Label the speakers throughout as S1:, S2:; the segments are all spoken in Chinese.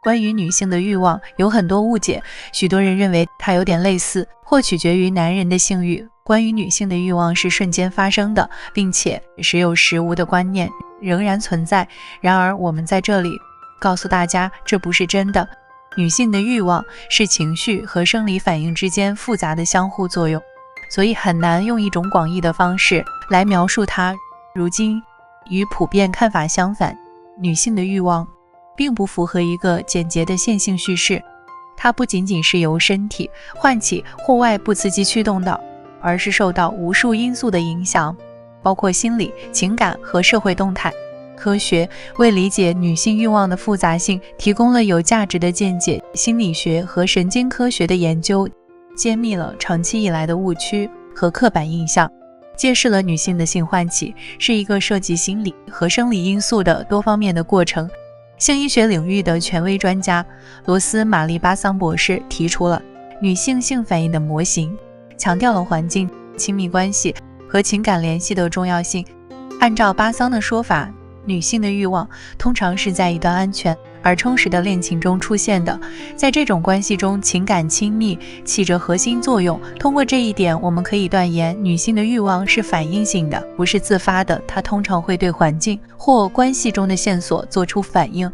S1: 关于女性的欲望有很多误解，许多人认为它有点类似或取决于男人的性欲。关于女性的欲望是瞬间发生的，并且时有时无的观念仍然存在。然而我们在这里告诉大家，这不是真的。女性的欲望是情绪和生理反应之间复杂的相互作用，所以很难用一种广义的方式来描述它。如今与普遍看法相反，女性的欲望并不符合一个简洁的线性叙事，它不仅仅是由身体唤起或外部刺激驱动的，而是受到无数因素的影响，包括心理、情感和社会动态。科学为理解女性欲望的复杂性提供了有价值的见解，心理学和神经科学的研究揭秘了长期以来的误区和刻板印象，揭示了女性的性唤起是一个涉及心理和生理因素的多方面的过程。性医学领域的权威专家罗斯玛丽巴桑博士提出了女性性反应的模型，强调了环境、亲密关系和情感联系的重要性。按照巴桑的说法，女性的欲望通常是在一段安全而充实的恋情中出现的，在这种关系中，情感亲密起着核心作用。通过这一点，我们可以断言，女性的欲望是反应性的，不是自发的，她通常会对环境或关系中的线索做出反应。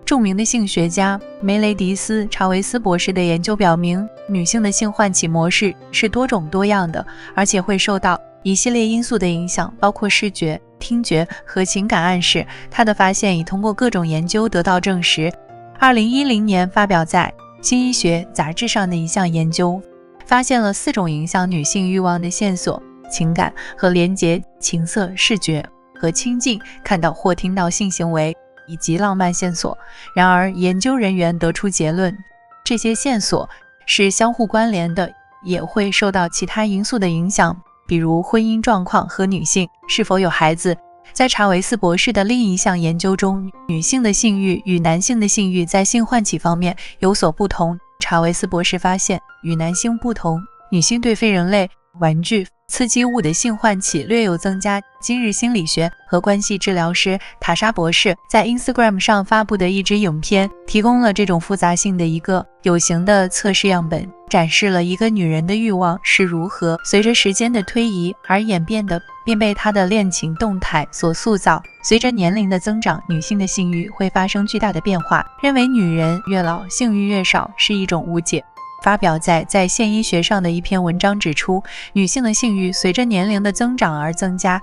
S1: 著名的性学家梅雷迪斯·查维斯博士的研究表明，女性的性唤起模式是多种多样的，而且会受到一系列因素的影响，包括视觉、听觉和情感暗示。他的发现已通过各种研究得到证实。2010年发表在《新医学》杂志上的一项研究，发现了4种影响女性欲望的线索：情感和连结、情色、视觉和亲近、看到或听到性行为，以及浪漫线索。然而，研究人员得出结论，这些线索是相互关联的，也会受到其他因素的影响，比如婚姻状况和女性是否有孩子。在查维斯博士的另一项研究中，女性的性欲与男性的性欲在性唤起方面有所不同。查维斯博士发现，与男性不同，女性对非人类、玩具、刺激物的性唤起略有增加。今日心理学和关系治疗师塔莎博士在 Instagram 上发布的一支影片，提供了这种复杂性的一个有形的测试样本，展示了一个女人的欲望是如何随着时间的推移而演变的，并被她的恋情动态所塑造。随着年龄的增长，女性的性欲会发生巨大的变化。认为女人越老性欲越少是一种误解。发表在现医学上的一篇文章指出，女性的性欲随着年龄的增长而增加，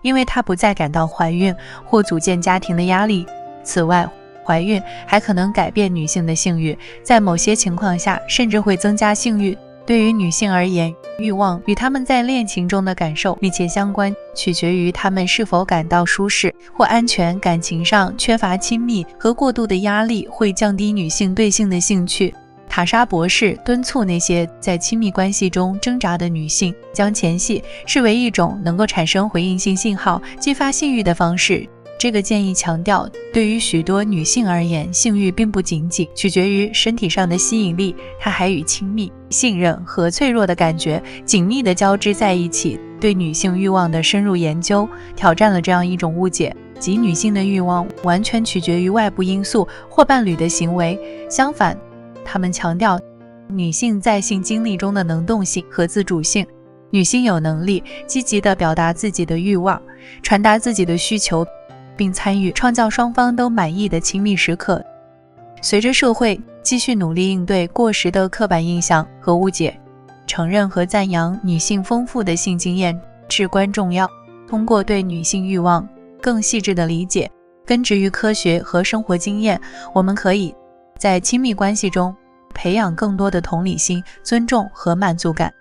S1: 因为她不再感到怀孕或组建家庭的压力。此外，怀孕还可能改变女性的性欲，在某些情况下甚至会增加性欲。对于女性而言，欲望与她们在恋情中的感受密切相关，取决于她们是否感到舒适或安全。感情上缺乏亲密和过度的压力会降低女性对性的兴趣。塔莎博士敦促那些在亲密关系中挣扎的女性，将前戏视为一种能够产生回应性信号、激发性欲的方式。这个建议强调，对于许多女性而言，性欲并不仅仅取决于身体上的吸引力，它还与亲密、信任和脆弱的感觉紧密地交织在一起。对女性欲望的深入研究挑战了这样一种误解，即女性的欲望完全取决于外部因素或伴侣的行为。相反，他们强调女性在性经历中的能动性和自主性。女性有能力积极地表达自己的欲望，传达自己的需求，并参与创造双方都满意的亲密时刻。随着社会继续努力应对过时的刻板印象和误解，承认和赞扬女性丰富的性经验至关重要。通过对女性欲望更细致的理解，根植于科学和生活经验，我们可以在亲密关系中培养更多的同理心、尊重和满足感。